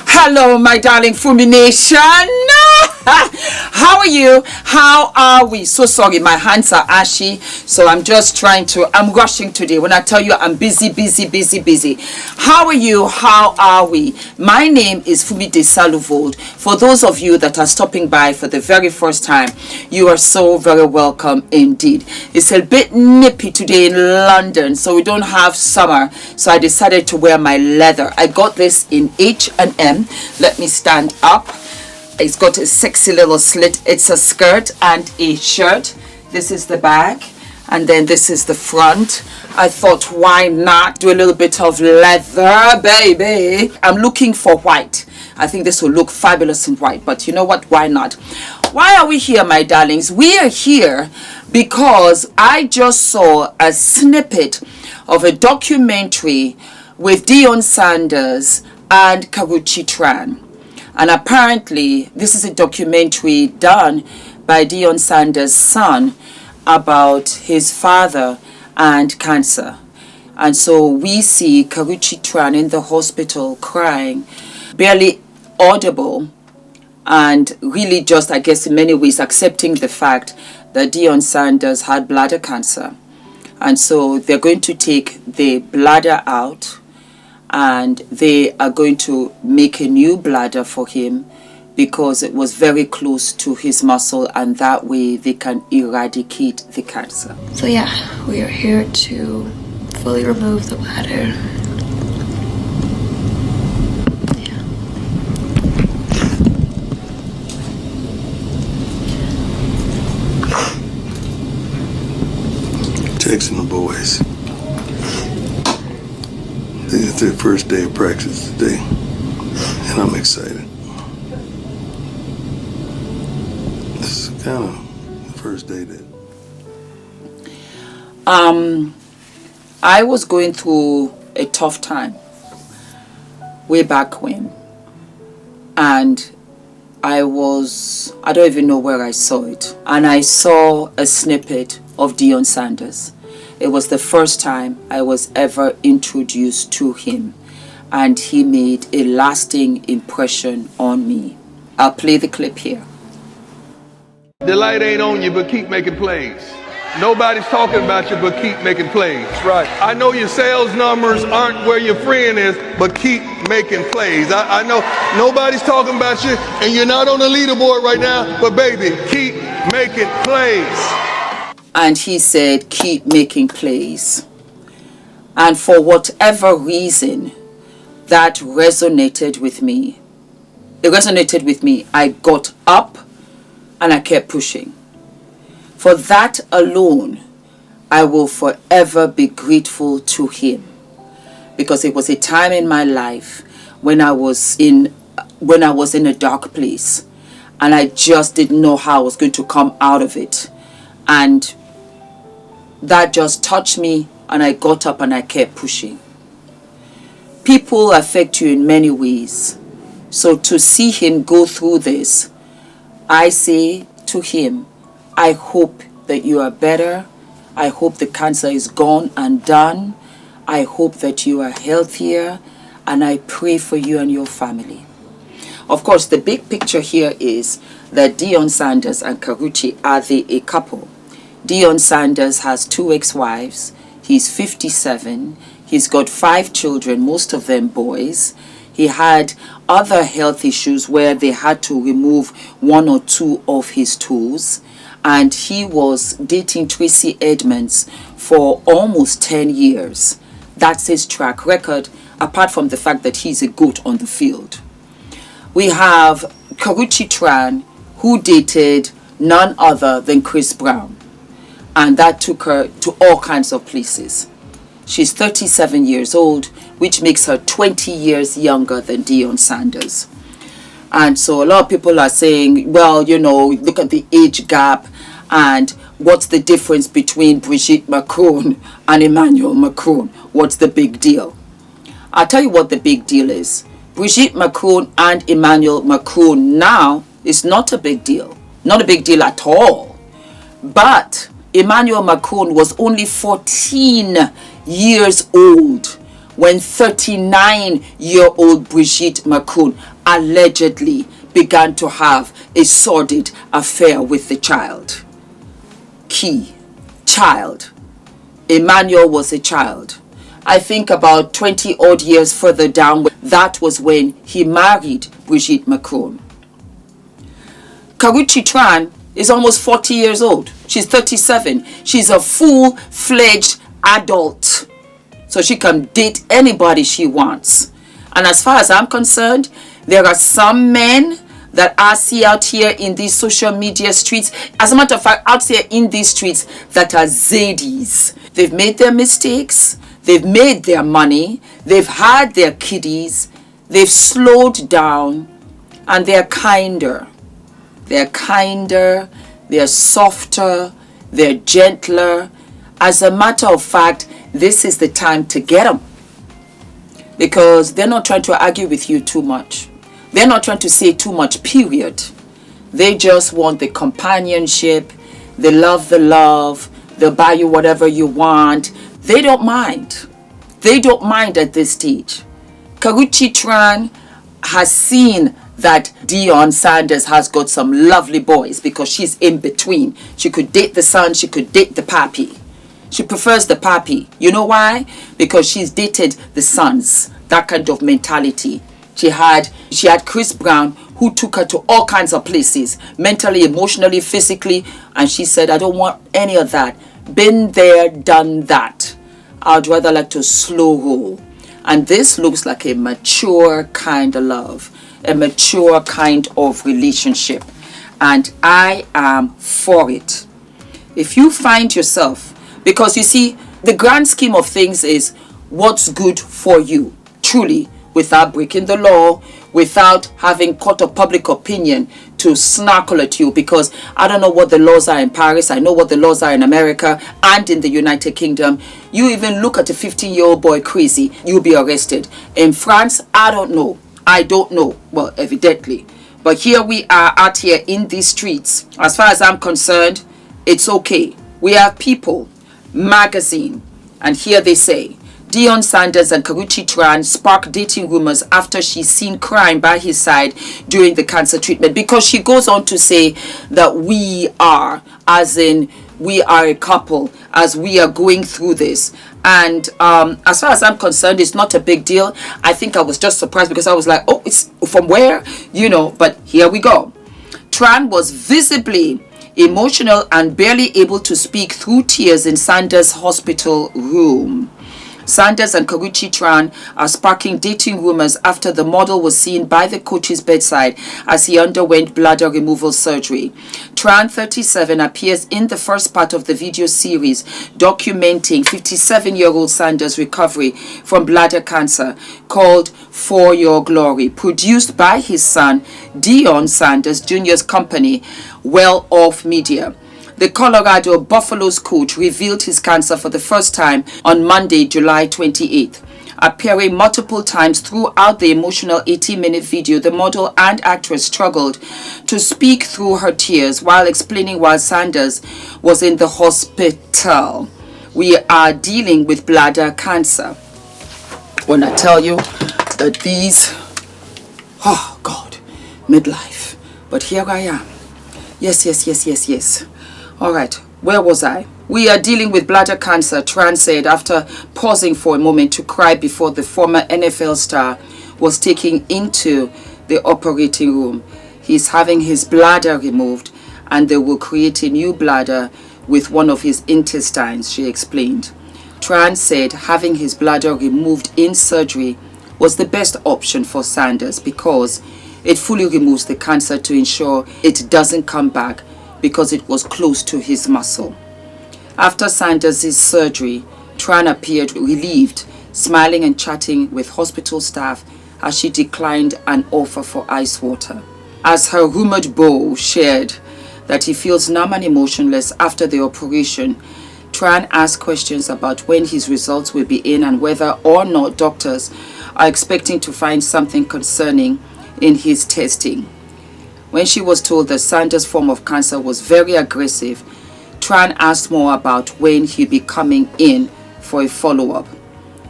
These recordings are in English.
Hello, my darling Fumi Nation. How are you? How are we? So sorry, my hands are ashy, so I'm rushing today. When I tell you I'm busy. How are you? How are we? My name is Fumidesaluvold. For those of you that are stopping by for the very first time, you are so very welcome indeed. It's a bit nippy today in London, so we don't have summer, so I decided to wear my leather. I got this in H&M. Let me stand up. It's got a sexy little slit. It's a skirt and a shirt. This is the back, and then this is the front. I thought, why not do a little bit of leather, baby? I'm looking for white. I think this will look fabulous in white, but you know what? Why not? Why are we here, my darlings? We are here because I just saw a snippet of a documentary with Deion Sanders and Karrueche Tran. And apparently, this is a documentary done by Deion Sanders' son about his father and cancer. And so we see Karrueche Tran in the hospital crying, barely audible, and really just, I guess, in many ways accepting the fact that Deion Sanders had bladder cancer. And so they're going to take the bladder out, and they are going to make a new bladder for him because it was very close to his muscle, and that way they can eradicate the cancer. So yeah, we are here to fully remove the bladder. Texting the boys. It's their first day of practice today, and I'm excited. This is kind of the first day that... I was going through a tough time way back when, and I don't even know where I saw it, and I saw a snippet of Deion Sanders. It was the first time I was ever introduced to him, and he made a lasting impression on me. I'll play the clip here. The light ain't on you, but keep making plays. Nobody's talking about you, but keep making plays. Right. I know your sales numbers aren't where your friend is, but keep making plays. I know nobody's talking about you, and you're not on the leaderboard right now, but baby, keep making plays. And he said, keep making plays. And for whatever reason, that resonated with me. It resonated with me. I got up and I kept pushing. For that alone, I will forever be grateful to him. Because it was a time in my life when I was in a dark place. And I just didn't know how I was going to come out of it. And that just touched me, and I got up and I kept pushing. People affect you in many ways. So to see him go through this, I say to him, I hope that you are better. I hope the cancer is gone and done. I hope that you are healthier, and I pray for you and your family. Of course, the big picture here is that Deion Sanders and Karrueche are a couple. Deion Sanders has 2 ex-wives. He's 57. He's got 5 children, most of them boys. He had other health issues where they had to remove 1 or 2 of his toes. And he was dating Tracy Edmonds for almost 10 years. That's his track record, apart from the fact that he's a goat on the field. We have Karrueche Tran, who dated none other than Chris Brown. And that took her to all kinds of places. She's 37 years old, which makes her 20 years younger than Deion Sanders. And so a lot of people are saying, well, you know, look at the age gap, and what's the difference between Brigitte Macron and Emmanuel Macron? What's the big deal? I'll tell you what the big deal is. Brigitte Macron and Emmanuel Macron now is not a big deal. Not a big deal at all. But Emmanuel Macron was only 14 years old when 39-year-old Brigitte Macron allegedly began to have a sordid affair with the child. Key, child. Emmanuel was a child. I think about 20 odd years further down, that was when he married Brigitte Macron. Karrueche Tran is almost 40 years old. She's 37. She's a full-fledged adult. So she can date anybody she wants. And as far as I'm concerned, there are some men that I see out here in these social media streets, as a matter of fact, out here in these streets, that are Zadis. They've made their mistakes, they've made their money, they've had their kiddies, they've slowed down, and they're kinder. They're kinder, they're softer, they're gentler. As a matter of fact, this is the time to get them, because they're not trying to argue with you too much. They're not trying to say too much, period. They just want the companionship, they love the love, they'll buy you whatever you want. They don't mind. They don't mind at this stage. Karrueche Tran has seen that Deion Sanders has got some lovely boys, because she's in between. She could date the son, she could date the papi. She prefers the papi. You know why? Because she's dated the sons. That kind of mentality. She had Chris Brown, who took her to all kinds of places, mentally, emotionally, physically, and she said, I don't want any of that. Been there, done that. I'd rather like to slow roll. And this looks like a mature kind of love, a mature kind of relationship. And I am for it. If you find yourself, because you see, the grand scheme of things is what's good for you, truly, without breaking the law, without having court of public opinion to snarkle at you, because I don't know what the laws are in Paris, I know what the laws are in America and in the United Kingdom. You even look at a 15-year-old boy crazy, you'll be arrested. In France, I don't know. Well, evidently. But here we are out here in these streets. As far as I'm concerned, it's okay. We have People magazine, and here they say, Deion Sanders and Karrueche Tran spark dating rumors after she's seen crying by his side during the cancer treatment. Because she goes on to say that we are, as in we are a couple, as we are going through this. And as far as I'm concerned, it's not a big deal. I think I was just surprised, because I was like, oh, it's from where? You know, but here we go. Tran was visibly emotional and barely able to speak through tears in Sanders' hospital room. Sanders and Karrueche Tran are sparking dating rumors after the model was seen by the coach's bedside as he underwent bladder removal surgery. Tran, 37, appears in the first part of the video series documenting 57-year-old Sanders' recovery from bladder cancer, called For Your Glory, produced by his son, Deion Sanders Jr.'s company, Well Off Media. The Colorado Buffaloes coach revealed his cancer for the first time on Monday, July 28th. Appearing multiple times throughout the emotional 18-minute video, the model and actress struggled to speak through her tears while explaining why Sanders was in the hospital. We are dealing with bladder cancer. When I tell you that these, oh God, midlife. But here I am. Yes. All right, where was I? We are dealing with bladder cancer, Tran said after pausing for a moment to cry before the former NFL star was taken into the operating room. He's having his bladder removed, and they will create a new bladder with one of his intestines, she explained. Tran said having his bladder removed in surgery was the best option for Sanders because it fully removes the cancer to ensure it doesn't come back, because it was close to his muscle. After Sanders' surgery, Tran appeared relieved, smiling and chatting with hospital staff as she declined an offer for ice water. As her rumored beau shared that he feels numb and emotionless after the operation, Tran asked questions about when his results will be in and whether or not doctors are expecting to find something concerning in his testing. When she was told that Sanders' form of cancer was very aggressive, Tran asked more about when he'd be coming in for a follow-up.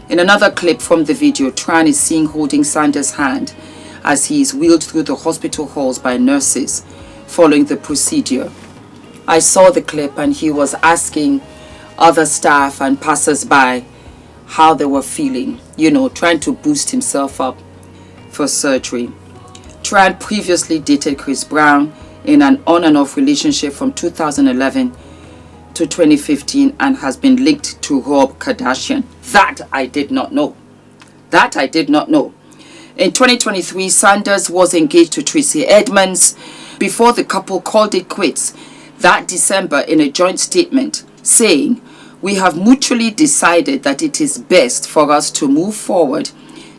In another clip from the video, Tran is seen holding Sanders' hand as he is wheeled through the hospital halls by nurses following the procedure. I saw the clip and he was asking other staff and passers-by how they were feeling, trying to boost himself up for surgery. Tran previously dated Chris Brown in an on and off relationship from 2011 to 2015 and has been linked to Rob Kardashian. That I did not know. In 2023, Sanders was engaged to Tracy Edmonds before the couple called it quits that December in a joint statement, saying, "We have mutually decided that it is best for us to move forward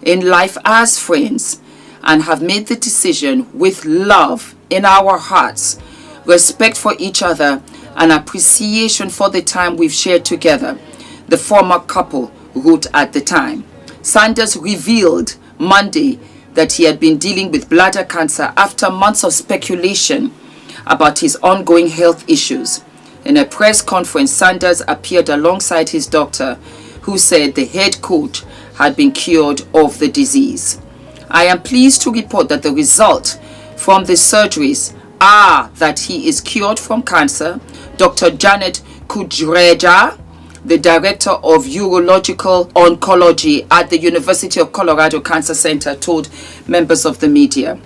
in life as friends and have made the decision with love in our hearts, respect for each other, and appreciation for the time we've shared together," the former couple wrote at the time. Sanders revealed Monday that he had been dealing with bladder cancer after months of speculation about his ongoing health issues. In a press conference, Sanders appeared alongside his doctor, who said the head coach had been cured of the disease. "I am pleased to report that the result from the surgeries are that he is cured from cancer," Dr. Janet Kudreja, the director of urological oncology at the University of Colorado Cancer Center, told members of the media.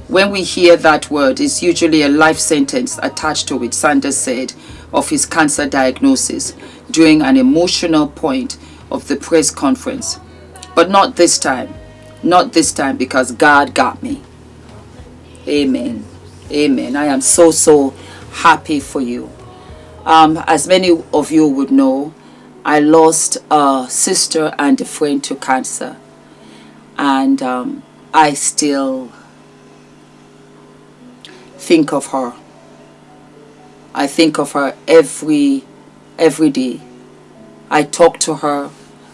When we hear that word, it's usually a life sentence attached to it, Sanders said of his cancer diagnosis during an emotional point of the press conference. But not this time. Not this time, because God got me. Amen. Amen. I am so happy for you. As many of you would know, I lost a sister and a friend to cancer. And I still think of her. I think of her every day. I talk to her.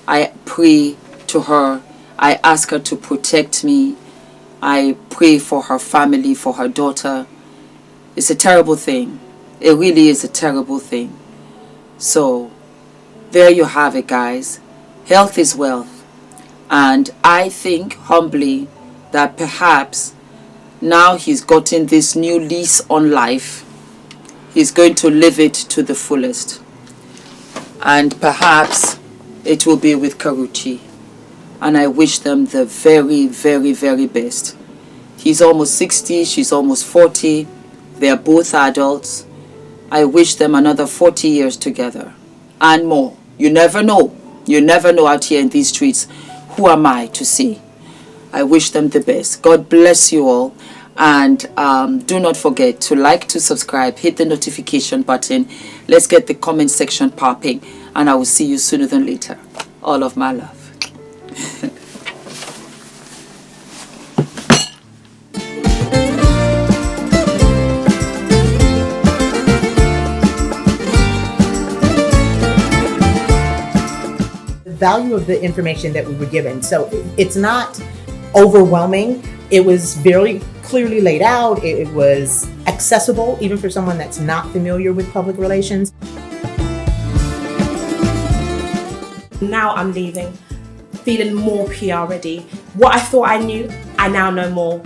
I pray to her. I ask her to protect me. I pray for her family, for her daughter. It's a terrible thing. It really is a terrible thing. So there you have it, guys. Health is wealth. And I think humbly that perhaps now he's gotten this new lease on life. He's going to live it to the fullest. And perhaps it will be with Karrueche. And I wish them the very, very, very best. He's almost 60, she's almost 40. They're both adults. I wish them another 40 years together and more. You never know. You never know out here in these streets. Who am I to say? I wish them the best. God bless you all. And do not forget to like, to subscribe, hit the notification button. Let's get the comment section popping. And I will see you sooner than later. All of my love. Value of the information that we were given. So it's not overwhelming. It was very clearly laid out. It was accessible even for someone that's not familiar with public relations. Now I'm leaving, feeling more PR ready. What I thought I knew, I now know more.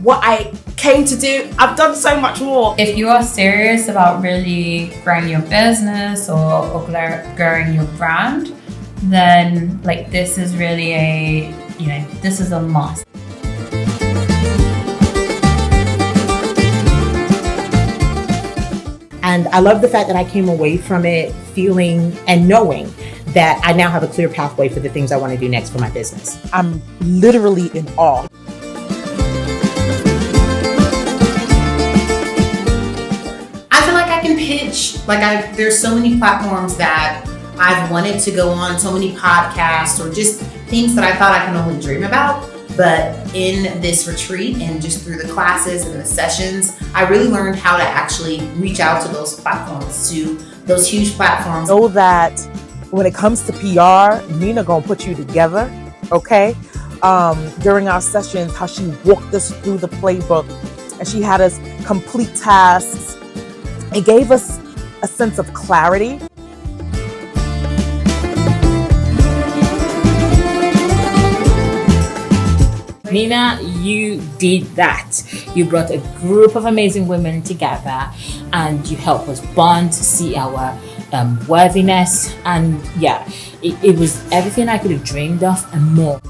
What I came to do, I've done so much more. If you are serious about really growing your business or growing your brand, then this is really this is a must. And I love the fact that I came away from it feeling and knowing that I now have a clear pathway for the things I want to do next for my business. I'm literally in awe. I feel like I can pitch. There's so many platforms that I've wanted to go on, so many podcasts or just things that I thought I can only dream about. But in this retreat and just through the classes and the sessions, I really learned how to actually reach out to those platforms, to those huge platforms. Know that when it comes to PR, Nina gonna put you together, okay? During our sessions, how she walked us through the playbook and she had us complete tasks. It gave us a sense of clarity. Nina, you did that. You brought a group of amazing women together and you helped us bond, see our worthiness, and yeah, it was everything I could have dreamed of and more.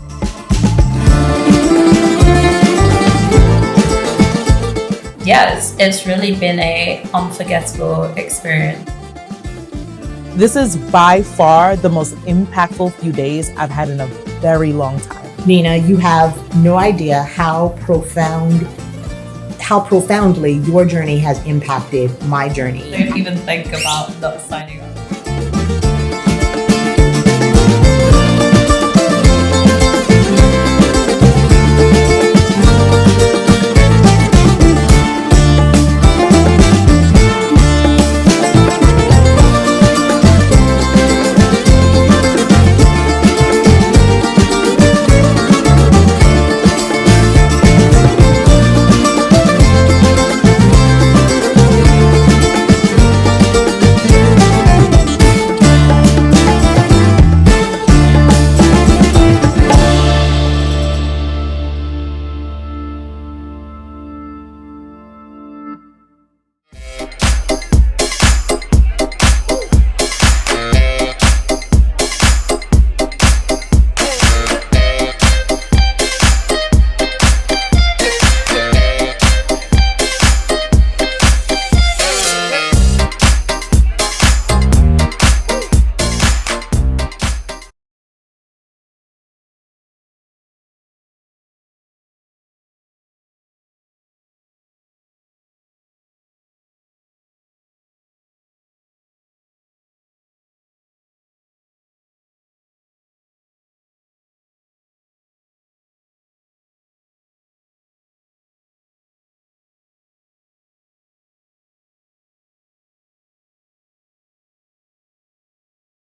Yes, it's really been a unforgettable experience. This is by far the most impactful few days I've had in a very long time. Nina, you have no idea how profoundly your journey has impacted my journey. Don't even think about not signing up.